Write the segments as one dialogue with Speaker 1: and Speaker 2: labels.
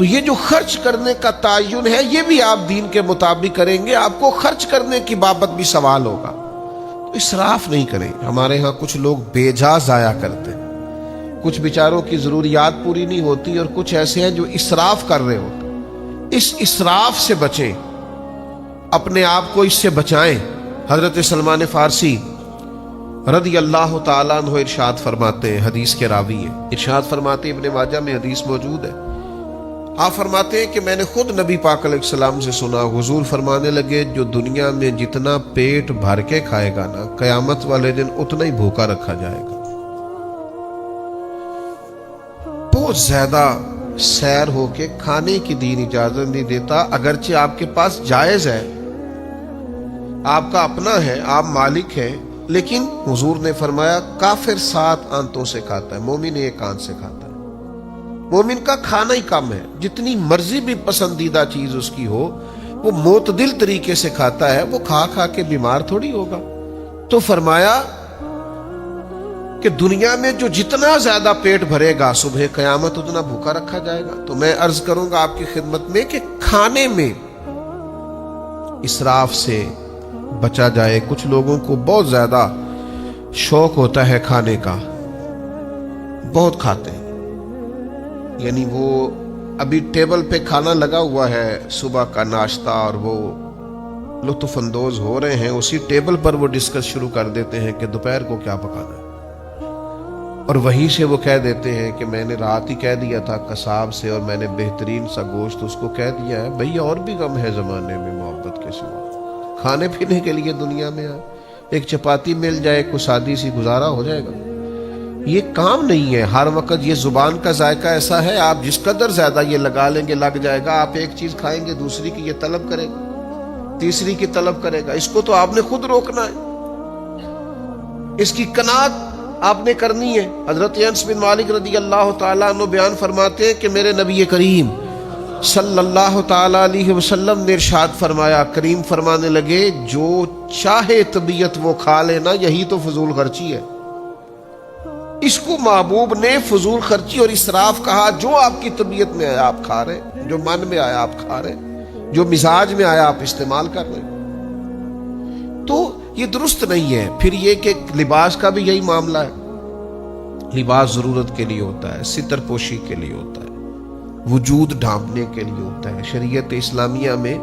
Speaker 1: تو یہ جو خرچ کرنے کا تعین ہے یہ بھی آپ دین کے مطابق کریں گے، آپ کو خرچ کرنے کی بابت بھی سوال ہوگا، تو اسراف نہیں کریں۔ ہمارے ہاں کچھ لوگ بے جا ضائع کرتے ہیں، کچھ بیچاروں کی ضروریات پوری نہیں ہوتی، اور کچھ ایسے ہیں جو اسراف کر رہے ہوتے ہیں۔ اس اسراف سے بچیں، اپنے آپ کو اس سے بچائیں۔ حضرت سلمان فارسی رضی اللہ تعالیٰ عنہ ارشاد فرماتے ہیں، حدیث کے راوی ہیں، ارشاد فرماتے ہیں، ابن ماجہ میں حدیث موجود ہے، آپ فرماتے ہیں کہ میں نے خود نبی پاک علیہ السلام سے سنا، حضور فرمانے لگے جو دنیا میں جتنا پیٹ بھر کے کھائے گا نا، قیامت والے دن اتنا ہی بھوکا رکھا جائے گا۔ بہت زیادہ سیر ہو کے کھانے کی دین اجازت نہیں دیتا، اگرچہ آپ کے پاس جائز ہے، آپ کا اپنا ہے، آپ مالک ہیں، لیکن حضور نے فرمایا کافر 7 آنتوں سے کھاتا ہے، مومن 1 آنت سے کھاتا ہے۔ مومن کا کھانا ہی کم ہے، جتنی مرضی بھی پسندیدہ چیز اس کی ہو، وہ معتدل طریقے سے کھاتا ہے، وہ کھا کھا کے بیمار تھوڑی ہوگا۔ تو فرمایا کہ دنیا میں جو جتنا زیادہ پیٹ بھرے گا، صبح قیامت اتنا بھوکا رکھا جائے گا۔ تو میں عرض کروں گا آپ کی خدمت میں کہ کھانے میں اسراف سے بچا جائے۔ کچھ لوگوں کو بہت زیادہ شوق ہوتا ہے کھانے کا، بہت کھاتے ہیں، یعنی وہ ابھی ٹیبل پہ کھانا لگا ہوا ہے، صبح کا ناشتہ، اور وہ لطف اندوز ہو رہے ہیں، اسی ٹیبل پر وہ ڈسکس شروع کر دیتے ہیں کہ دوپہر کو کیا پکانا ہے، اور وہیں سے وہ کہہ دیتے ہیں کہ میں نے رات ہی کہہ دیا تھا قصاب سے، اور میں نے بہترین سا گوشت اس کو کہہ دیا ہے۔ بھئی اور بھی غم ہے زمانے میں محبت کے سوا، کھانے پینے کے لیے دنیا میں آئے، ایک چپاتی مل جائے، کوئی سادی سی گزارا ہو جائے گا۔ یہ کام نہیں ہے ہر وقت۔ یہ زبان کا ذائقہ ایسا ہے، آپ جس قدر زیادہ یہ لگا لیں گے لگ جائے گا۔ آپ ایک چیز کھائیں گے، دوسری کی یہ طلب کرے گا، تیسری کی طلب کرے گا۔ اس کو تو آپ نے خود روکنا ہے، اس کی قناعت آپ نے کرنی ہے۔ حضرت انس بن مالک رضی اللہ تعالیٰ عنہ بیان فرماتے ہیں کہ میرے نبی کریم صلی اللہ تعالیٰ علیہ وسلم نے ارشاد فرمایا، کریم فرمانے لگے جو چاہے طبیعت وہ کھا لینا، یہی تو فضول خرچی ہے۔ اس کو محبوب نے فضول خرچی اور اسراف کہا۔ جو آپ کی طبیعت میں آیا آپ کھا رہے، جو من میں آیا آپ کھا رہے، جو مزاج میں آیا آپ استعمال کر رہے، تو یہ درست نہیں ہے۔ پھر یہ کہ لباس کا بھی یہی معاملہ ہے، لباس ضرورت کے لیے ہوتا ہے، ستر پوشی کے لیے ہوتا ہے، وجود ڈھانپنے کے لیے ہوتا ہے۔ شریعت اسلامیہ میں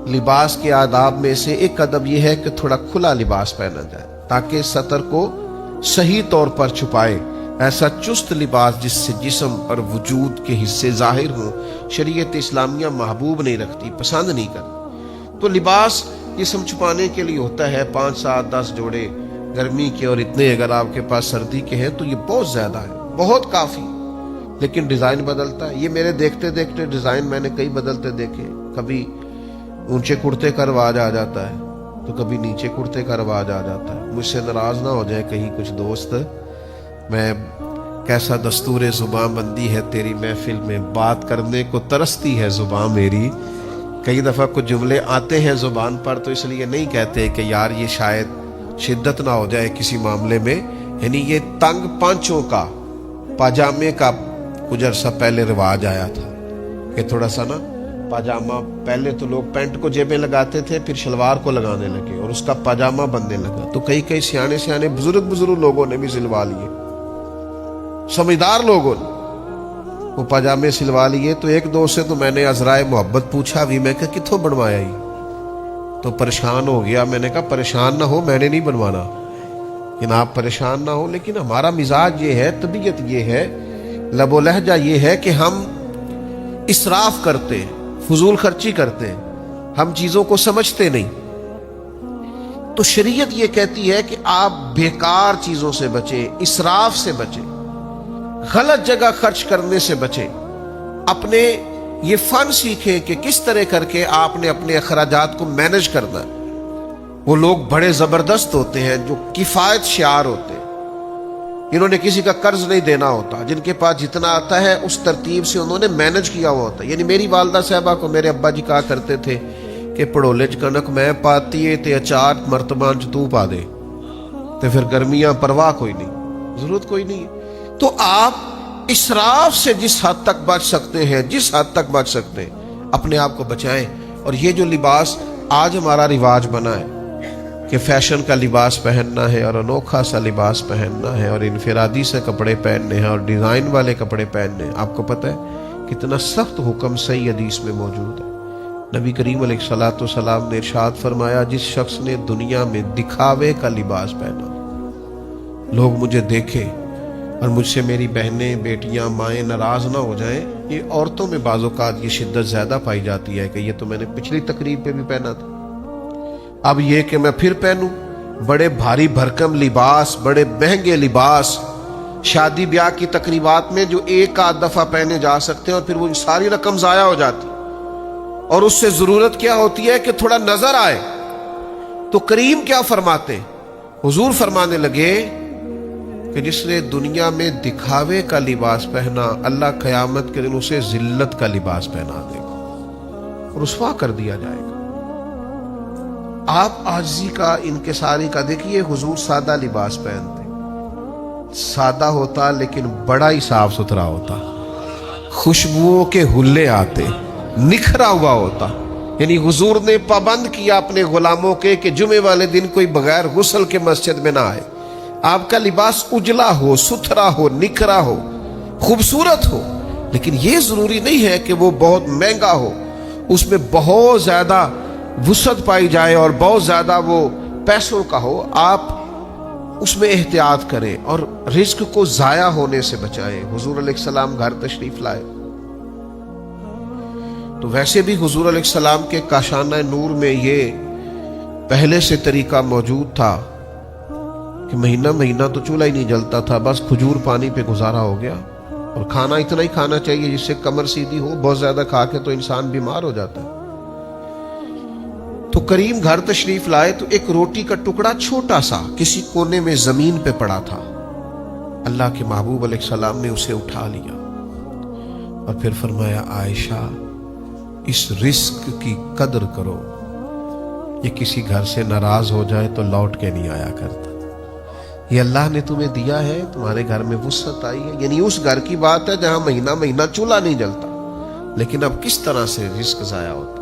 Speaker 1: لباس کے آداب میں سے ایک ادب یہ ہے کہ تھوڑا کھلا لباس پہنا جائے تاکہ سطر کو صحیح طور پر چھپائے۔ ایسا چست لباس جس سے جسم اور وجود کے حصے ظاہر ہوں، شریعت اسلامیہ محبوب نہیں رکھتی، پسند نہیں کرتی۔ تو لباس جسم چھپانے کے لیے ہوتا ہے، 5 7 10 جوڑے گرمی کے، اور اتنے اگر آپ کے پاس سردی کے ہیں تو یہ بہت زیادہ ہے، بہت کافی۔ لیکن ڈیزائن بدلتا ہے، یہ میرے دیکھتے دیکھتے ڈیزائن میں نے کئی بدلتے دیکھے۔ کبھی اونچے کرتے کا رواج آ جاتا ہے تو کبھی نیچے کرتے کا رواج آ جاتا ہے۔ مجھ سے ناراض نہ ہو جائے کہیں کچھ دوست، میں کیسا دستور زبان بندی ہے تیری محفل میں، بات کرنے کو ترستی ہے زبان میری۔ کئی دفعہ کچھ جملے آتے ہیں زبان پر تو اس لیے نہیں کہتے کہ یار یہ شاید شدت نہ ہو جائے کسی معاملے میں۔ یعنی یہ تنگ پانچوں کا پاجامے کا کچھ عرصہ پہلے رواج آیا تھا کہ تھوڑا سا نا پاجامہ، پہلے تو لوگ پینٹ کو جیبیں لگاتے تھے، پھر شلوار کو لگانے لگے اور اس کا پاجامہ بننے لگا۔ تو کئی سیانے بزرگ لوگوں نے بھی سلوا لیے، سمجھدار لوگوں نے وہ پاجامے سلوا لیے۔ تو ایک دوست سے تو میں نے عذرائے محبت پوچھا بھی، میں کہا کتوں بنوایا ہی؟ تو پریشان ہو گیا۔ میں نے کہا پریشان نہ ہو، میں نے نہیں بنوانا، لیکن آپ پریشان نہ ہو۔ لیکن ہمارا مزاج یہ ہے، طبیعت یہ ہے، لب و لہجہ یہ ہے کہ ہم اسراف کرتے ہیں، فضول خرچی کرتے ہیں، ہم چیزوں کو سمجھتے نہیں۔ تو شریعت یہ کہتی ہے کہ آپ بیکار چیزوں سے بچیں، اسراف سے بچیں، غلط جگہ خرچ کرنے سے بچیں۔ اپنے یہ فن سیکھیں کہ کس طرح کر کے آپ نے اپنے اخراجات کو مینج کرنا ہے۔ وہ لوگ بڑے زبردست ہوتے ہیں جو کفایت شعار ہوتے ہیں، انہوں نے کسی کا قرض نہیں دینا ہوتا، جن کے پاس جتنا آتا ہے اس ترتیب سے انہوں نے مینج کیا ہوا ہوتا ہے۔ یعنی میری والدہ صاحبہ کو میرے ابا جی کہا کرتے تھے کہ پڑولے چ کنک میں پاتی ہے تے اچار مرتبان چ تو پا دے، تے پھر گرمیاں پرواہ کوئی نہیں، ضرورت کوئی نہیں ہے۔ تو آپ اسراف سے جس حد تک بچ سکتے ہیں، جس حد تک بچ سکتے ہیں، اپنے آپ کو بچائیں۔ اور یہ جو لباس آج ہمارا رواج بنا ہے کہ فیشن کا لباس پہننا ہے اور انوکھا سا لباس پہننا ہے اور انفرادی سے کپڑے پہننے ہیں اور ڈیزائن والے کپڑے پہننے ہیں، آپ کو پتہ ہے کتنا سخت حکم صحیح حدیث میں موجود ہے۔ نبی کریم علیہ الصلوۃ والسلام نے ارشاد فرمایا، جس شخص نے دنیا میں دکھاوے کا لباس پہنا، لوگ مجھے دیکھیں اور مجھ سے میری بہنیں، بیٹیاں، مائیں ناراض نہ ہو جائیں۔ یہ عورتوں میں بعض اوقات یہ شدت زیادہ پائی جاتی ہے کہ یہ تو میں نے پچھلی تقریب پہ بھی پہنا تھا، اب یہ کہ میں پھر پہنوں۔ بڑے بھاری بھرکم لباس، بڑے مہنگے لباس شادی بیاہ کی تقریبات میں جو ایک آدھ دفعہ پہنے جا سکتے ہیں اور پھر وہ ساری رقم ضائع ہو جاتی، اور اس سے ضرورت کیا ہوتی ہے کہ تھوڑا نظر آئے۔ تو کریم کیا فرماتے؟ حضور فرمانے لگے کہ جس نے دنیا میں دکھاوے کا لباس پہنا، اللہ قیامت کے دن اسے ذلت کا لباس پہنا دے گا، رسوا کر دیا جائے گا۔ آپ عاجزی کا، انکساری کا، دیکھیے حضور سادہ لباس پہنتے، سادہ ہوتا لیکن بڑا ہی صاف ستھرا ہوتا، خوشبوؤں کے حلے آتے، نکھرا ہوا ہوتا۔ یعنی حضور نے پابند کیا اپنے غلاموں کے کہ جمعے والے دن کوئی بغیر غسل کے مسجد میں نہ آئے۔ آپ کا لباس اجلا ہو، ستھرا ہو، نکھرا ہو، خوبصورت ہو، لیکن یہ ضروری نہیں ہے کہ وہ بہت مہنگا ہو، اس میں بہت زیادہ وسعت پائی جائے اور بہت زیادہ وہ پیسوں کا ہو۔ آپ اس میں احتیاط کریں اور رزق کو ضائع ہونے سے بچائیں۔ حضور علیہ السلام گھر تشریف لائے تو ویسے بھی حضور علیہ السلام کے کاشانہ نور میں یہ پہلے سے طریقہ موجود تھا کہ مہینہ مہینہ تو چولہا ہی نہیں جلتا تھا، بس کھجور پانی پہ گزارا ہو گیا، اور کھانا اتنا ہی کھانا چاہیے جس سے کمر سیدھی ہو، بہت زیادہ کھا کے تو انسان بیمار ہو جاتا ہے۔ تو کریم گھر تشریف لائے تو ایک روٹی کا ٹکڑا چھوٹا سا کسی کونے میں زمین پہ پڑا تھا، اللہ کے محبوب علیہ السلام نے اسے اٹھا لیا اور پھر فرمایا، عائشہ اس رزق کی قدر کرو، یہ کسی گھر سے ناراض ہو جائے تو لوٹ کے نہیں آیا کرتا، یہ اللہ نے تمہیں دیا ہے، تمہارے گھر میں وسعت آئی ہے۔ یعنی اس گھر کی بات ہے جہاں مہینہ مہینہ چولہا نہیں جلتا، لیکن اب کس طرح سے رزق ضائع ہوتا ہے،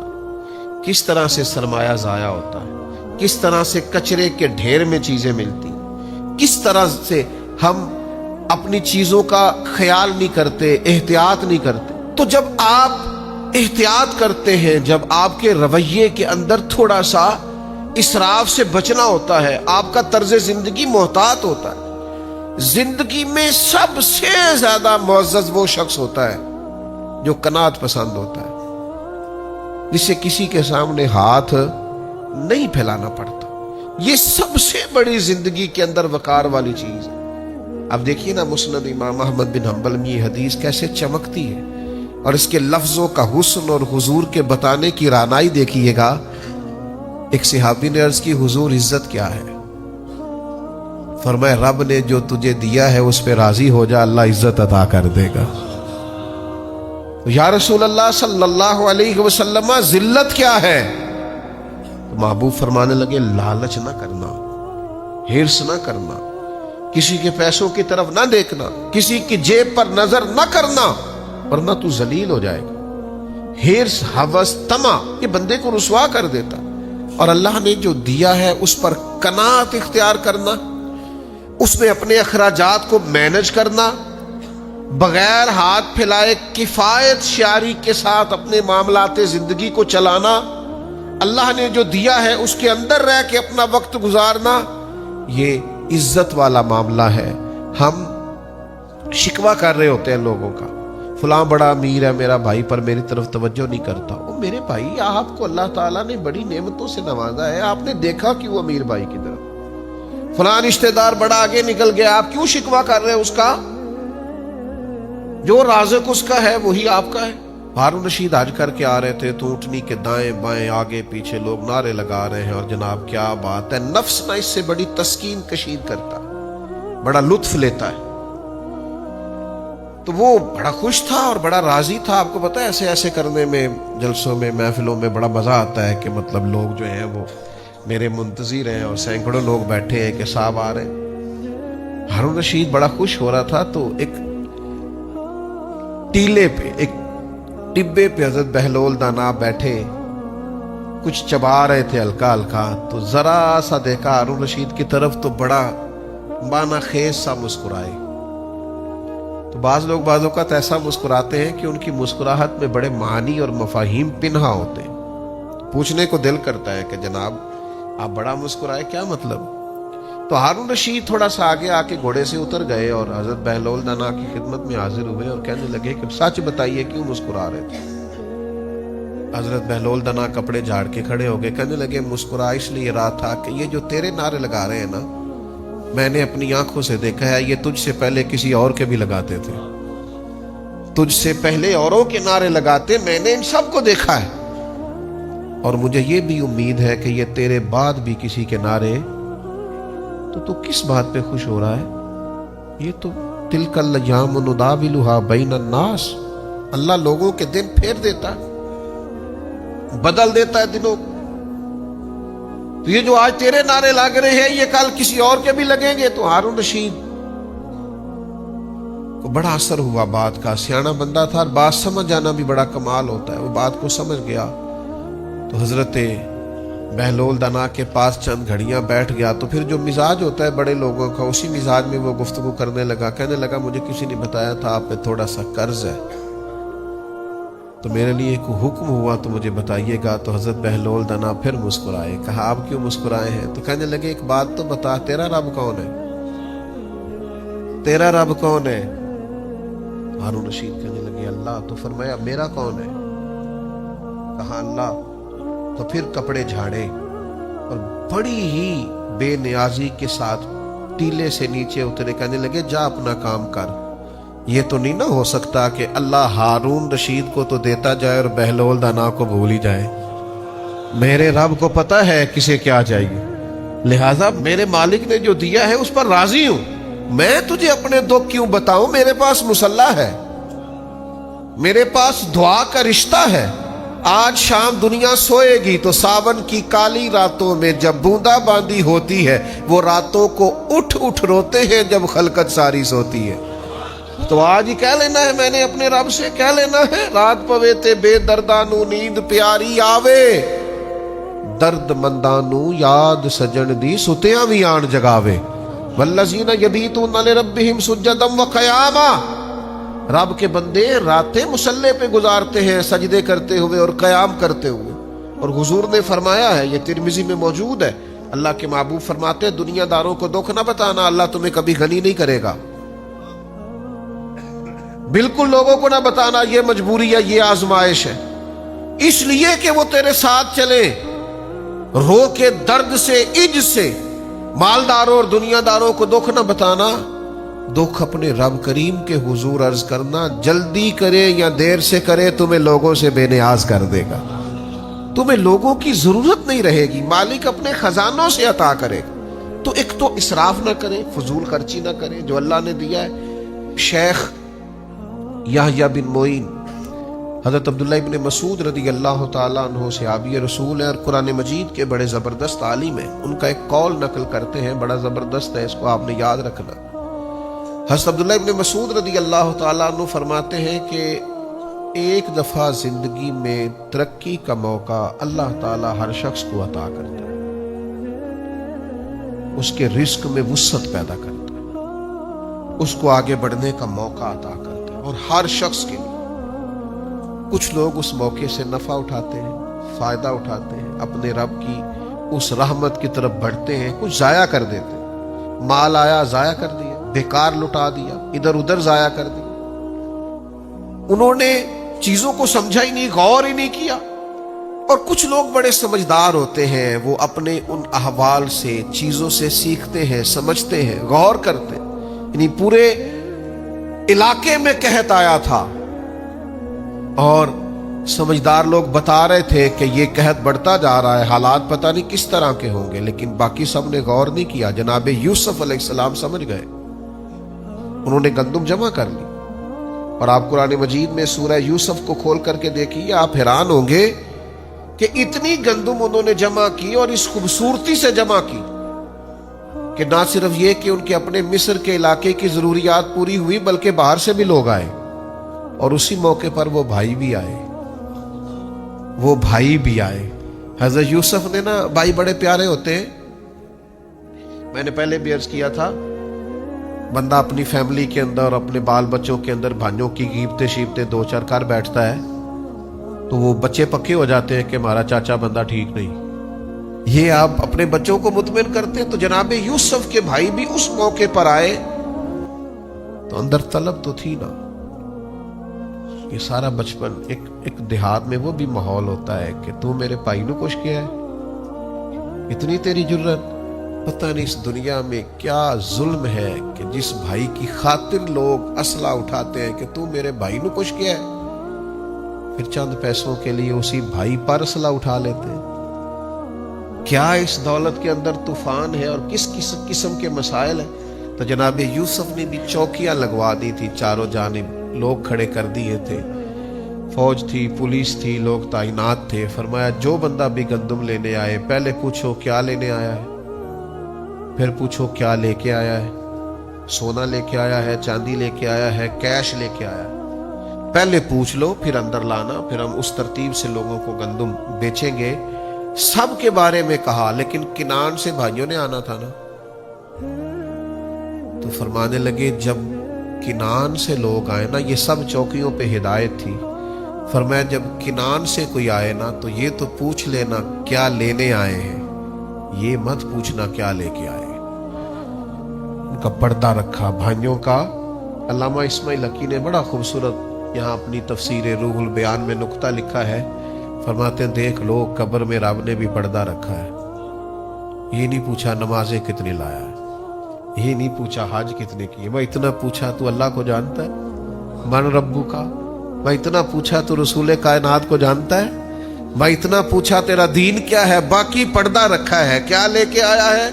Speaker 1: کس طرح سے سرمایہ ضائع ہوتا ہے، کس طرح سے کچرے کے ڈھیر میں چیزیں ملتی، کس طرح سے ہم اپنی چیزوں کا خیال نہیں کرتے، احتیاط نہیں کرتے۔ تو جب آپ احتیاط کرتے ہیں، جب آپ کے رویے کے اندر تھوڑا سا اسراف سے بچنا ہوتا ہے، آپ کا طرز زندگی محتاط ہوتا ہے۔ زندگی میں سب سے زیادہ معزز وہ شخص ہوتا ہے جو قناعت پسند ہوتا ہے، جسے کسی کے سامنے ہاتھ نہیں پھیلانا پڑتا۔ یہ سب سے بڑی زندگی کے اندر وقار والی چیز ہے۔ اب دیکھیے نا مسند امام احمد بن حنبل میں یہ حدیث کیسے چمکتی ہے، اور اس کے لفظوں کا حسن اور حضور کے بتانے کی رانائی دیکھیے گا۔ ایک صحابی نے عرض کی، حضور عزت کیا ہے؟ فرمایا، رب نے جو تجھے دیا ہے اس پہ راضی ہو جا، اللہ عزت عطا کر دے گا۔ یا رسول اللہ صلی اللہ علیہ وسلم، ذلت کیا ہے؟ تو محبوب فرمانے لگے، لالچ نہ کرنا، ہرس نہ کرنا، کسی کے پیسوں کی طرف نہ دیکھنا، کسی کی جیب پر نظر نہ کرنا، ورنہ تو ذلیل ہو جائے گا۔ ہرس، ہوس، طمع یہ بندے کو رسوا کر دیتا، اور اللہ نے جو دیا ہے اس پر قناعت اختیار کرنا، اس میں اپنے اخراجات کو مینج کرنا، بغیر ہاتھ پھیلائے کفایت شعاری کے ساتھ اپنے معاملات زندگی کو چلانا، اللہ نے جو دیا ہے اس کے اندر رہ کے اپنا وقت گزارنا، یہ عزت والا معاملہ ہے۔ ہم شکوہ کر رہے ہوتے ہیں لوگوں کا، فلاں بڑا امیر ہے میرا بھائی پر میری طرف توجہ نہیں کرتا۔ او میرے بھائی، آپ کو اللہ تعالیٰ نے بڑی نعمتوں سے نوازا ہے، آپ نے دیکھا کیوں امیر بھائی کی طرف؟ فلاں رشتہ دار بڑا آگے نکل گیا، آپ کیوں شکوہ کر رہے ہیں اس کا؟ جو رازق اس کا ہے وہی آپ کا ہے۔ ہارون رشید حج کر کے آ رہے تھے تو اونٹنی کے دائیں بائیں آگے پیچھے لوگ نعرے لگا رہے ہیں، اور جناب کیا بات ہے، نفس نہ اس سے بڑی تسکین کشید کرتا، بڑا لطف لیتا ہے۔ تو وہ بڑا خوش تھا اور بڑا راضی تھا۔ آپ کو پتہ ہے ایسے ایسے کرنے میں، جلسوں میں، محفلوں میں بڑا مزہ آتا ہے کہ مطلب لوگ جو ہیں وہ میرے منتظر ہیں اور سینکڑوں لوگ بیٹھے ہیں کہ صاحب آ رہے ہیں۔ ہارون رشید بڑا خوش ہو رہا تھا تو ایک ٹیلے پہ، ایک ٹبے پہ حضرت بہلول دانا بیٹھے، کچھ چبا رہے تھے ہلکا ہلکا، تو ذرا سا دیکھا ہارون رشید کی طرف تو بڑا معنی خیز سا مسکرائے۔ تو بعض لوگ بعض اوقات ایسا مسکراتے ہیں کہ ان کی مسکراہٹ میں بڑے معنی اور مفاہیم پنہا ہوتے ہیں۔ پوچھنے کو دل کرتا ہے کہ جناب آپ بڑا مسکرائے، کیا مطلب؟ تو ہارون رشید تھوڑا سا آگے آ کے گھوڑے سے اتر گئے اور حضرت بہلول دانا کی خدمت میں حاضر ہوئے اور کہنے لگے کہ سچ بتائیے کیوں مسکرا رہے تھے؟ حضرت بہلول دانا کپڑے جھاڑ کے کھڑے ہو گئے، کہنے لگے مسکرا اس لیے رہا تھا کہ یہ جو تیرے نعرے لگا رہے ہیں نا، میں نے اپنی آنکھوں سے دیکھا ہے، یہ تجھ سے پہلے کسی اور کے بھی لگاتے تھے، تجھ سے پہلے اوروں کے نعرے لگاتے، میں نے ان سب کو دیکھا ہے، اور مجھے یہ بھی امید ہے کہ یہ تیرے بعد بھی کسی کے نعرے، تو کس بات پہ خوش ہو رہا ہے؟ یہ تو تلک الایام نداولھا بین الناس، اللہ لوگوں کے دن پھیر دیتا ہے، بدل دیتا ہے دنوں کو۔ تو یہ جو آج تیرے نعرے لگ رہے ہیں یہ کل کسی اور کے بھی لگیں گے۔ تو ہارون رشید کو بڑا اثر ہوا بات کا، سیانا بندہ تھا، بات سمجھ جانا بھی بڑا کمال ہوتا ہے، وہ بات کو سمجھ گیا۔ تو حضرت بہلول دانا کے پاس چند گھڑیاں بیٹھ گیا، تو پھر جو مزاج ہوتا ہے بڑے لوگوں کا، اسی مزاج میں وہ گفتگو کرنے لگا، کہنے لگا مجھے کسی نے بتایا تھا آپ پہ تھوڑا سا قرض ہے، تو میرے لیے ایک حکم ہوا تو مجھے بتائیے گا۔ تو حضرت بہلول دانا پھر مسکرائے، کہا آپ کیوں مسکرائے ہیں؟ تو کہنے لگے ایک بات تو بتا، تیرا رب کون ہے؟ تیرا رب کون ہے؟ ہارون رشید کہنے لگے اللہ۔ تو فرمایا میرا کون ہے؟ کہا اللہ۔ تو پھر کپڑے جھاڑے اور بڑی ہی بے نیازی کے ساتھ ٹیلے سے نیچے اترے، کہنے لگے جا اپنا کام کر، یہ تو نہیں نہ ہو سکتا کہ اللہ ہارون رشید کو تو دیتا جائے اور بہلول دانا کو بھول ہی جائے۔ میرے رب کو پتا ہے کسے کیا چاہیے، لہٰذا میرے مالک نے جو دیا ہے اس پر راضی ہوں، میں تجھے اپنے دکھ کیوں بتاؤں؟ میرے پاس مصلح ہے، میرے پاس دعا کا رشتہ ہے۔ آج شام دنیا سوئے گی تو ساون کی کالی راتوں میں جب بوندا باندی ہوتی ہے، وہ راتوں کو اٹھ اٹھ روتے ہیں جب خلقت ساری سوتی ہے۔ تو آج ہی کہہ لینا ہے، میں نے اپنے رب سے کہہ لینا ہے، رات پوے تے بے دردانو نیند پیاری آوے، درد مندانو یاد سجن دی ستیاں بھی آن جگاوے، والذین یبیتون لربہم سجدا وقیاما۔ رب کے بندے راتیں مصلے پہ گزارتے ہیں سجدے کرتے ہوئے اور قیام کرتے ہوئے، اور حضور نے فرمایا ہے، یہ ترمذی میں موجود ہے، اللہ کے محبوب فرماتے ہیں دنیا داروں کو دکھ نہ بتانا، اللہ تمہیں کبھی غنی نہیں کرے گا، بالکل لوگوں کو نہ بتانا یہ مجبوری ہے، یہ آزمائش ہے، اس لیے کہ وہ تیرے ساتھ چلے، رو کے درد سے عج سے مالداروں اور دنیا داروں کو دکھ نہ بتانا، دکھ اپنے رب کریم کے حضور عرض کرنا، جلدی کرے یا دیر سے کرے تمہیں لوگوں سے بے نیاز کر دے گا، تمہیں لوگوں کی ضرورت نہیں رہے گی، مالک اپنے خزانوں سے عطا کرے گا۔ تو ایک تو اسراف نہ کرے، فضول خرچی نہ کرے جو اللہ نے دیا ہے۔ شیخ یحییٰ بن معین حضرت عبداللہ ابن مسعود رضی اللہ تعالیٰ عنہ صحابی رسول ہیں اور قرآن مجید کے بڑے زبردست عالم ہیں، ان کا ایک قول نقل کرتے ہیں، بڑا زبردست ہے، اس کو آپ نے یاد رکھنا۔ حضرت عبداللہ ابن مسعود رضی اللہ تعالیٰ عنہ فرماتے ہیں کہ ایک دفعہ زندگی میں ترقی کا موقع اللہ تعالیٰ ہر شخص کو عطا کرتا ہے، اس کے رزق میں وسعت پیدا کرتا ہے، اس کو آگے بڑھنے کا موقع عطا کرتا ہے، اور ہر شخص کے لیے۔ کچھ لوگ اس موقع سے نفع اٹھاتے ہیں، فائدہ اٹھاتے ہیں، اپنے رب کی اس رحمت کی طرف بڑھتے ہیں، کچھ ضائع کر دیتے ہیں، مال آیا ضائع کر دیا، بیکار لٹا دیا، ادھر ادھر ضائع کر دیا، انہوں نے چیزوں کو سمجھا ہی نہیں، غور ہی نہیں کیا۔ اور کچھ لوگ بڑے سمجھدار ہوتے ہیں، وہ اپنے ان احوال سے چیزوں سے سیکھتے ہیں، سمجھتے ہیں، غور کرتے ہیں۔ یعنی پورے علاقے میں قحط آیا تھا اور سمجھدار لوگ بتا رہے تھے کہ یہ قحط بڑھتا جا رہا ہے، حالات پتہ نہیں کس طرح کے ہوں گے، لیکن باقی سب نے غور نہیں کیا۔ جناب یوسف علیہ السلام سمجھ گئے، انہوں نے گندم جمع کر لی، اور آپ قرآن مجید میں سورہ یوسف کو کھول کر کے دیکھیے، آپ حیران ہوں گے کہ اتنی گندم انہوں نے جمع کی اور اس خوبصورتی سے جمع کی کہ نہ صرف یہ کہ ان کے اپنے مصر کے علاقے کی ضروریات پوری ہوئی، بلکہ باہر سے بھی لوگ آئے اور اسی موقع پر وہ بھائی بھی آئے حضرت یوسف نے نا، بھائی بڑے پیارے ہوتے ہیں. میں نے پہلے بھی عرض کیا تھا، بندہ اپنی فیملی کے اندر اور اپنے بال بچوں کے اندر بھائیوں کی غیبتیں شیبتیں دو چار کر بیٹھتا ہے تو وہ بچے پکے ہو جاتے ہیں کہ ہمارا چاچا بندہ ٹھیک نہیں. یہ آپ اپنے بچوں کو مطمئن کرتے ہیں. تو جناب یوسف کے بھائی بھی اس موقع پر آئے تو اندر طلب تو تھی نا. یہ سارا بچپن ایک دیہات میں وہ بھی ماحول ہوتا ہے کہ تو میرے بھائی نو کچھ کیا ہے، اتنی تیری جرت. پتہ نہیں اس دنیا میں کیا ظلم ہے کہ جس بھائی کی خاطر لوگ اسلحہ اٹھاتے ہیں کہ تو میرے بھائی نو کچھ کیا ہے، پھر چند پیسوں کے لیے اسی بھائی پر اسلحہ اٹھا لیتے ہیں. کیا اس دولت کے اندر طوفان ہے اور کس قسم کے مسائل ہیں. تو جناب یوسف نے بھی چوکیاں لگوا دی تھی، چاروں جانب لوگ کھڑے کر دیے تھے، فوج تھی، پولیس تھی، لوگ تعینات تھے. فرمایا جو بندہ بھی گندم لینے آئے پہلے پوچھو کیا لینے آیا ہے، پھر پوچھو کیا لے کے آیا ہے، سونا لے کے آیا ہے، چاندی لے کے آیا ہے، کیش لے کے آیا ہے. پہلے پوچھ لو پھر اندر لانا، پھر ہم اس ترتیب سے لوگوں کو گندم بیچیں گے. سب کے بارے میں کہا، لیکن کنان سے بھائیوں نے آنا تھا نا. تو فرمانے لگے جب کنان سے لوگ آئے نا، یہ سب چوکیوں پہ ہدایت تھی. فرمایا جب کنان سے کوئی آئے نا تو یہ تو پوچھ لینا کیا لینے آئے ہیں، یہ مت پوچھنا کیا لے کے آئے. ان کا پردہ رکھا بھائیوں کا. علامہ اسماعیل حقی نے بڑا خوبصورت یہاں اپنی تفسیر روح البیان میں نقطہ لکھا ہے. فرماتے ہیں دیکھ لو قبر میں رب نے بھی پردہ رکھا ہے. یہ نہیں پوچھا نمازیں کتنی لایا ہے، یہ نہیں پوچھا حج کتنے کیے. میں اتنا پوچھا تو اللہ کو جانتا ہے، من ربو کا. میں اتنا پوچھا تو رسول کائنات کو جانتا ہے. میں اتنا پوچھا تیرا دین کیا ہے. باقی پردہ رکھا ہے، کیا لے کے آیا ہے،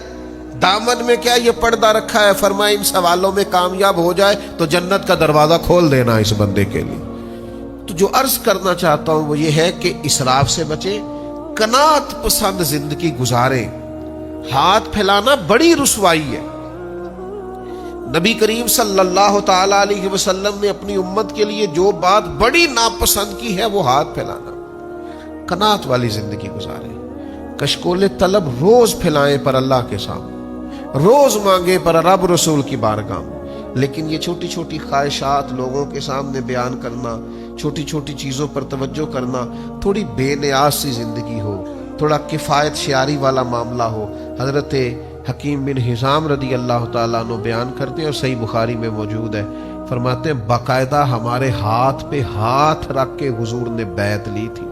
Speaker 1: دامن میں کیا یہ پردہ رکھا ہے. فرمایا ان سوالوں میں کامیاب ہو جائے تو جنت کا دروازہ کھول دینا اس بندے کے لیے. تو جو عرض کرنا چاہتا ہوں وہ یہ ہے کہ اسراف سے بچیں، قناعت پسند زندگی گزاریں. ہاتھ پھیلانا بڑی رسوائی ہے. نبی کریم صلی اللہ تعالی علیہ وسلم نے اپنی امت کے لیے جو بات بڑی ناپسند کی ہے وہ ہاتھ پھیلانا. قناعت والی زندگی گزاریں. کشکول طلب روز پھیلائیں پر اللہ کے سامنے، روز مانگے پر رب رسول کی بارگاہ میں. لیکن یہ چھوٹی چھوٹی خواہشات لوگوں کے سامنے بیان کرنا، چھوٹی چھوٹی چیزوں پر توجہ کرنا، تھوڑی بے نیاز سی زندگی ہو، تھوڑا کفایت شیاری والا معاملہ ہو. حضرت حکیم بن حزام رضی اللہ تعالیٰ عنہ بیان کرتے ہیں اور صحیح بخاری میں موجود ہے. فرماتے ہیں باقاعدہ ہمارے ہاتھ پہ ہاتھ رکھ کے حضور نے بیعت لی تھی.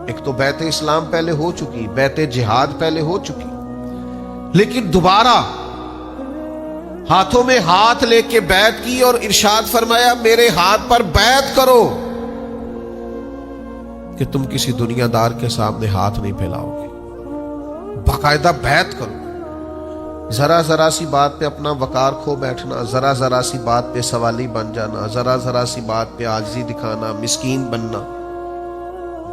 Speaker 1: ایک تو بیعت اسلام پہلے ہو چکی، بیعت جہاد پہلے ہو چکی، لیکن دوبارہ ہاتھوں میں ہاتھ لے کے بیعت کی اور ارشاد فرمایا میرے ہاتھ پر بیعت کرو کہ تم کسی دنیا دار کے سامنے ہاتھ نہیں پھیلاؤ گے. باقاعدہ بیعت کرو. ذرا سی بات پہ اپنا وقار کھو بیٹھنا، ذرا سی بات پہ سوالی بن جانا، ذرا سی بات پہ عاجزی دکھانا، مسکین بننا.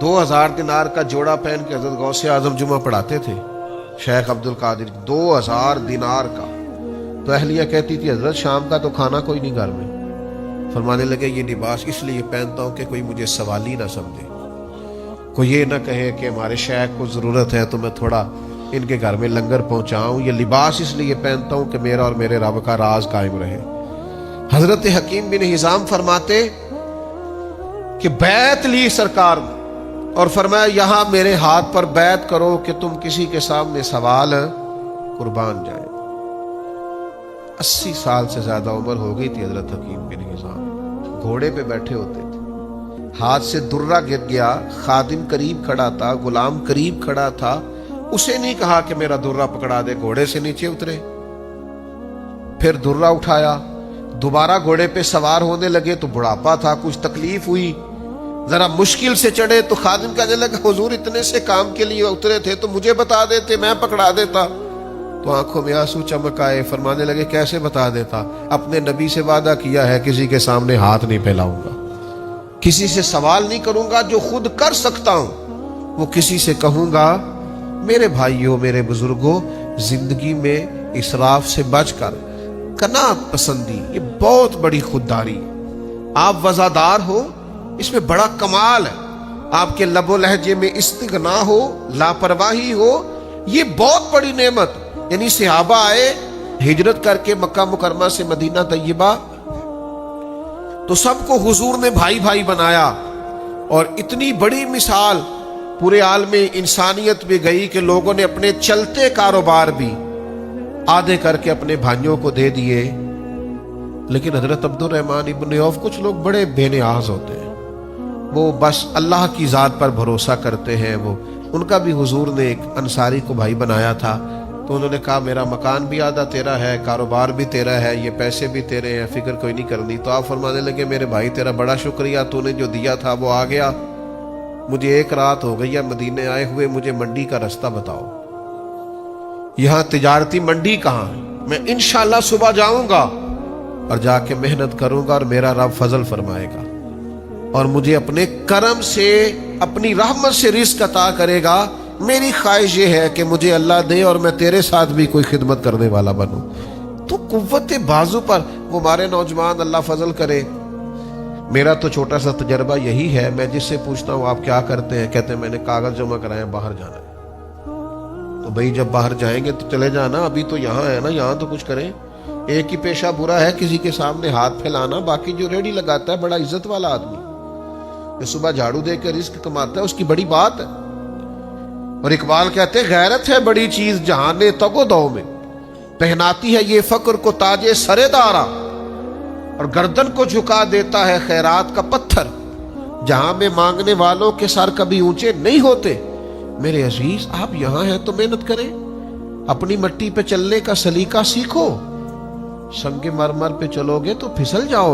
Speaker 1: 2000 دینار کا جوڑا پہن کے حضرت غوث اعظم جمعہ پڑھاتے تھے شیخ عبد القادر. 2000 دینار کا. تو اہلیہ کہتی تھی حضرت شام کا تو کھانا کوئی نہیں گھر میں. فرمانے لگے یہ لباس اس لیے پہنتا ہوں کہ کوئی مجھے سوالی نہ سمجھے، کوئی یہ نہ کہے کہ ہمارے شیخ کو ضرورت ہے تو میں تھوڑا ان کے گھر میں لنگر پہنچاؤں. یہ لباس اس لیے پہنتا ہوں کہ میرا اور میرے رب کا راز قائم رہے. حضرت حکیم بن حزام فرماتے کہ بیعت لی سرکار نے اور فرمایا یہاں میرے ہاتھ پر بیعت کرو کہ تم کسی کے سامنے سوال قربان جائے. 80 سال سے زیادہ عمر ہو گئی تھی حضرت حکیم بن حزام. گھوڑے پہ بیٹھے ہوتے تھے، ہاتھ سے درہ گر گیا، خادم قریب کھڑا تھا، غلام قریب کھڑا تھا، اسے نہیں کہا کہ میرا درہ پکڑا دے. گھوڑے سے نیچے اترے، پھر درہ اٹھایا، دوبارہ گھوڑے پہ سوار ہونے لگے تو بڑھاپا تھا، کچھ تکلیف ہوئی، ذرا مشکل سے چڑھے. تو خادم کہنے لگا حضور اتنے سے کام کے لیے اترے تھے تو مجھے بتا دیتے، میں پکڑا دیتا. تو آنکھوں میں آنسو چمک آئے. فرمانے لگے کیسے بتا دیتا؟ اپنے نبی سے وعدہ کیا ہے کسی کے سامنے ہاتھ نہیں پھیلاؤں گا، کسی سے سوال نہیں کروں گا، جو خود کر سکتا ہوں وہ کسی سے کہوں گا. میرے بھائیوں، میرے بزرگوں، زندگی میں اسراف سے بچ کر قناعت پسندی یہ بہت بڑی خودداری. آپ وزادار ہو، اس میں بڑا کمال ہے. آپ کے لب و لہجے میں استغنا ہو، لاپرواہی ہو، یہ بہت بڑی نعمت. یعنی صحابہ آئے ہجرت کر کے مکہ مکرمہ سے مدینہ طیبہ، تو سب کو حضور نے بھائی بھائی بنایا، اور اتنی بڑی مثال پورے عالم انسانیت میں گئی کہ لوگوں نے اپنے چلتے کاروبار بھی آدھے کر کے اپنے بھائیوں کو دے دیے. لیکن حضرت عبد الرحمن ابن عوف، کچھ لوگ بڑے بے نیاز ہوتے ہیں، وہ بس اللہ کی ذات پر بھروسہ کرتے ہیں. وہ ان کا بھی حضور نے ایک انصاری کو بھائی بنایا تھا، تو انہوں نے کہا میرا مکان بھی آدھا تیرا ہے، کاروبار بھی تیرا ہے، یہ پیسے بھی تیرے ہیں، فکر کوئی نہیں کرنی. تو آپ فرمانے لگے میرے بھائی تیرا بڑا شکریہ، تو نے جو دیا تھا وہ آ گیا. مجھے ایک رات ہو گئی ہے مدینے آئے ہوئے، مجھے منڈی کا رستہ بتاؤ، یہاں تجارتی منڈی کہاں ہے؟ میں انشاءاللہ صبح جاؤں گا اور جا کے محنت کروں گا، اور میرا رب فضل فرمائے گا اور مجھے اپنے کرم سے، اپنی رحمت سے رزق عطا کرے گا. میری خواہش یہ ہے کہ مجھے اللہ دے اور میں تیرے ساتھ بھی کوئی خدمت کرنے والا بنوں. تو قوت بازو پر وہ ہمارے نوجوان اللہ فضل کرے. میرا تو چھوٹا سا تجربہ یہی ہے، میں جس سے پوچھتا ہوں آپ کیا کرتے ہیں، کہتے ہیں میں نے کاغذ جمع کرائے ہیں، باہر جانا ہے. تو بھئی جب باہر جائیں گے تو چلے جانا، ابھی تو یہاں ہے نا، یہاں تو کچھ کریں. ایک ہی پیشہ برا ہے، کسی کے سامنے ہاتھ پھیلانا. باقی جو ریڑھی لگاتا ہے بڑا عزت والا آدمی، جو صبح جھاڑو دے کے رزق کماتا ہے، اس کی بڑی بات ہے. اور اقبال کہتے ہیں غیرت ہے بڑی چیز جہانے تگ و دو میں، پہناتی ہے یہ فقر کو تاج سر دارا، اور گردن کو جھکا دیتا ہے خیرات کا پتھر. جہاں میں مانگنے والوں کے سر کبھی اونچے نہیں ہوتے. میرے عزیز آپ یہاں ہیں تو محنت کریں، اپنی مٹی پہ چلنے کا سلیقہ سیکھو. سنگ مرمر پہ چلو گے تو پھسل جاؤ.